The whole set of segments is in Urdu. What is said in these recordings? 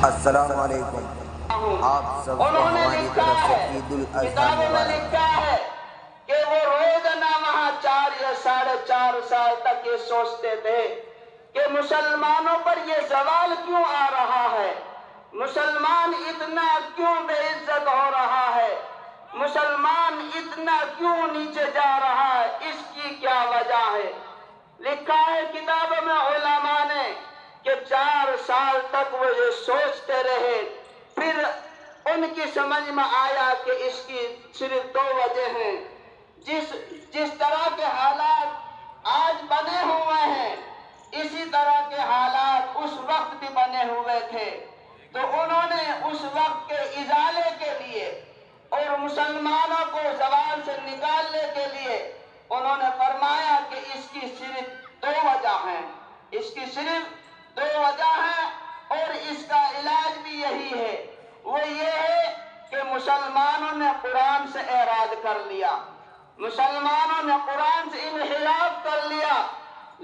السلام علیکم۔ آپ سب کو ہماری طرف سے عید الاضحیٰ مبارک۔ لکھا ہے کہ وہ روزانہ وہاں 4 یا 4.5 سال تک یہ سوچتے تھے کہ مسلمانوں پر یہ زوال کیوں آ رہا ہے، مسلمان اتنا کیوں بے عزت ہو رہا ہے، مسلمان اتنا کیوں نیچے جا رہا ہے، اس کی کیا وجہ ہے۔ لکھا ہے کتابوں میں علماء نے کہ 4 سال تک وہ یہ سوچتے رہے، پھر ان کی سمجھ میں آیا کہ اس کی صرف 2 وجہ ہیں۔ جس طرح کے حالات آج بنے ہوئے ہیں اسی طرح کے حالات اس وقت بھی بنے ہوئے تھے، تو انہوں نے اس وقت کے ازالے کے لیے اور مسلمانوں کو زوال سے نکالنے کے لیے انہوں نے فرمایا کہ اس کی صرف 2 وجہ ہیں، اس کی صرف 2 وجہ ہیں اور اس کا علاج بھی یہی ہے۔ وہ یہ ہے کہ مسلمانوں نے قرآن سے اعراض کر لیا، مسلمانوں نے قرآن سے انحراف کر لیا،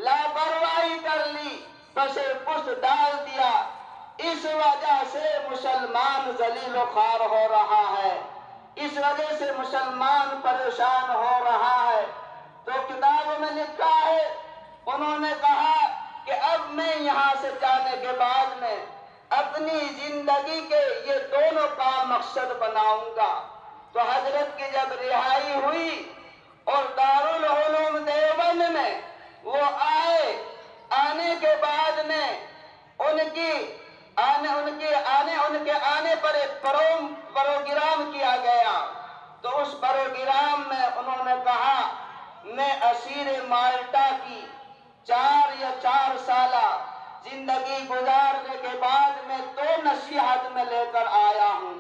لاپرواہی کر لی، پسے پشت ڈال دیا، اس وجہ سے مسلمان ذلیل و خوار ہو رہا ہے، اس وجہ سے مسلمان پریشان ہو رہا ہے۔ تو کتابوں میں لکھا ہے انہوں نے کہا کہ اب میں یہاں سے جانے کے بعد میں اپنی زندگی کے یہ دونوں کام مقصد بناؤں گا۔ تو حضرت کی جب رہائی ہوئی اور دارالعلوم دیوبند میں وہ آنے کے بعد میں ان کے آنے پر ایک پروگرام کیا گیا، تو اس پروگرام میں انہوں نے کہا میں اسیر مالٹا کی 4 یا 4 سالہ زندگی گزارنے کے بعد میں 2 نصیحت میں لے کر آیا ہوں،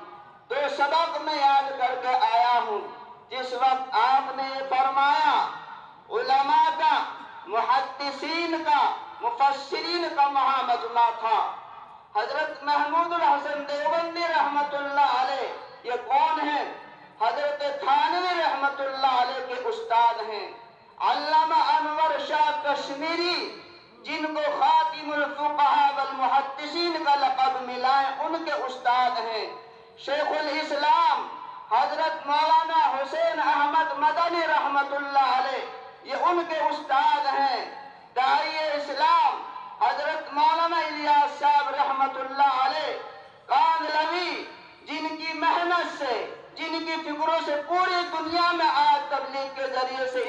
2 سبق میں یاد کر کے آیا ہوں۔ جس وقت آپ نے یہ فرمایا علماء کا، محدثین کا، مفسرین کا وہاں مجمع تھا، حضرت محمود الحسن دیوبندی رحمت اللہ علیہ یہ کون ہیں؟ حضرت تھانوی رحمت اللہ علیہ کے استاد ہیں، علامہ انور شاہ کشمیری جن کو خاتم الفقہاء والمحدثین کا لقب ملا ہے ان کے استاد ہیں، شیخ الاسلام حضرت مولانا حسین احمد مدنی رحمت اللہ علیہ یہ ان کے استاد ہیں، داعی اسلام حضرت مولانا الیاس صاحب رحمت اللہ علیہ کاندھلوی جن کی محنت سے، جن کی فکروں سے پوری دنیا میں آج تبلیغ کے ذریعے سے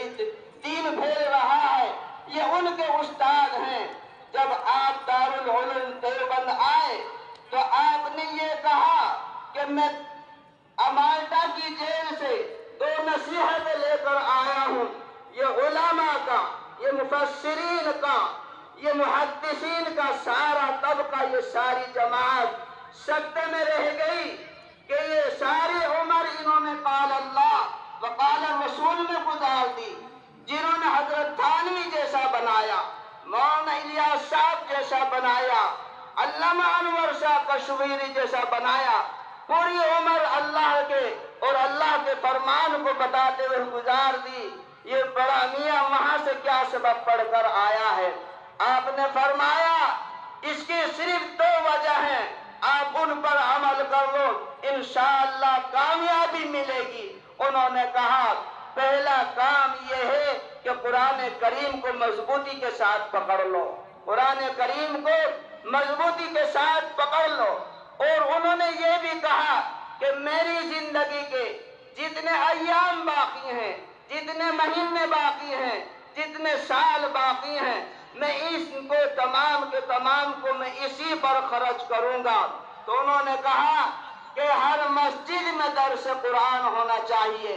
دین پھیل رہا ہے، یہ ان کے استاد ہیں۔ جب آپ دارالعلوم دیوبند آئے تو آپ نے یہ کہا کہ میں مالٹا کی جیل سے 2 نصیحتیں لے کر آیا ہوں، یہ علماء کا، یہ مفسرین کا، یہ محدثین کا سارا طبقہ، یہ ساری جماعت سکتے میں رہ گئی کہ یہ ساری عمر انہوں نے قال اللہ وقال رسول میں گزار دی، جنہوں نے حضرت تھانوی جیسا بنایا، مولانا الیاس صاحب جیسا بنایا، علامہ انور شاہ کشمیری جیسا بنایا، پوری عمر اللہ کے اور اللہ کے فرمان کو بتاتے ہوئے گزار دی، یہ بڑا میاں وہاں سے کیا سبق پڑھ کر آیا ہے؟ آپ نے فرمایا اس کی صرف 2 وجہ ہیں، آپ ان پر عمل کر لو انشاءاللہ کامیابی ملے گی۔ انہوں نے کہا پہلا کام یہ ہے کہ قرآن کریم کو مضبوطی کے ساتھ پکڑ لو، قرآن کریم کو مضبوطی کے ساتھ پکڑ لو، اور انہوں نے یہ بھی کہا کہ میری زندگی کے جتنے ایام باقی ہیں، جتنے مہینے باقی ہیں، جتنے سال باقی ہیں، میں اس کو تمام کے تمام کو میں اسی پر خرچ کروں گا۔ تو انہوں نے کہا کہ ہر مسجد میں درس قرآن ہونا چاہیے،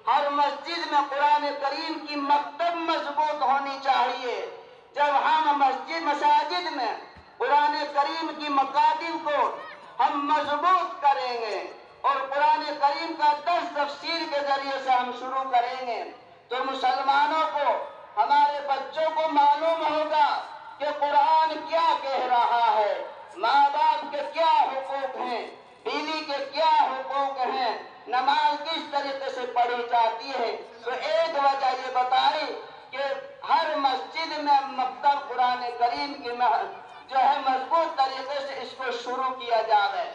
ہر مسجد میں قرآن کریم کی مکتب مضبوط ہونی چاہیے۔ جب ہم مساجد میں قرآن کریم کی مکاتب کو ہم مضبوط کریں گے اور قرآن کریم کا درس تفسیر کے ذریعے سے ہم شروع کریں گے تو مسلمانوں کو، ہمارے بچوں کو معلوم ہوگا کہ قرآن کیا کہہ رہا ہے، ماں باپ کے کیا حقوق ہیں، بیوی کے کیا حقوق ہیں، نماز کس طریقے سے پڑھی جاتی ہے۔ تو ایک وجہ یہ بتائی کہ ہر مسجد میں مکتب قرآن کریم کی جو ہے مضبوط طریقے سے اس کو شروع کیا جائے.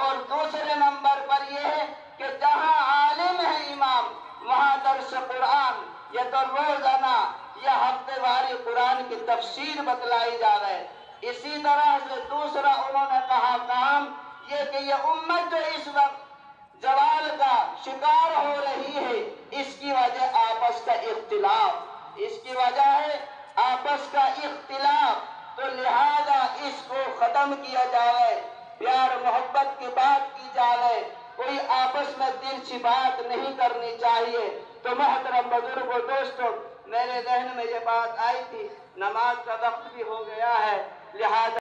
اور دوسرے نمبر پر یہ ہے کہ جہاں عالم ہے امام وہاں درس قرآن یا تو روزانہ یا ہفتے واری قرآن کی تفسیر بتلائی جا رہے. اسی طرح سے دوسرا انہوں نے کہا کام یہ کہ یہ امت جو اس وقت زوال کا شکار ہو رہی ہے اس کی وجہ آپس کا اختلاف. اس کی وجہ ہے آپس کا اختلاف. تو لہذا اس کو ختم کیا جائے, پیار محبت کی بات کی جائے, کوئی آپس میں ترچھی بات نہیں کرنی چاہیے. تو محترم بزرگ و دوستوں, میرے ذہن میں یہ بات آئی تھی, نماز کا وقت بھی ہو گیا ہے, لہذا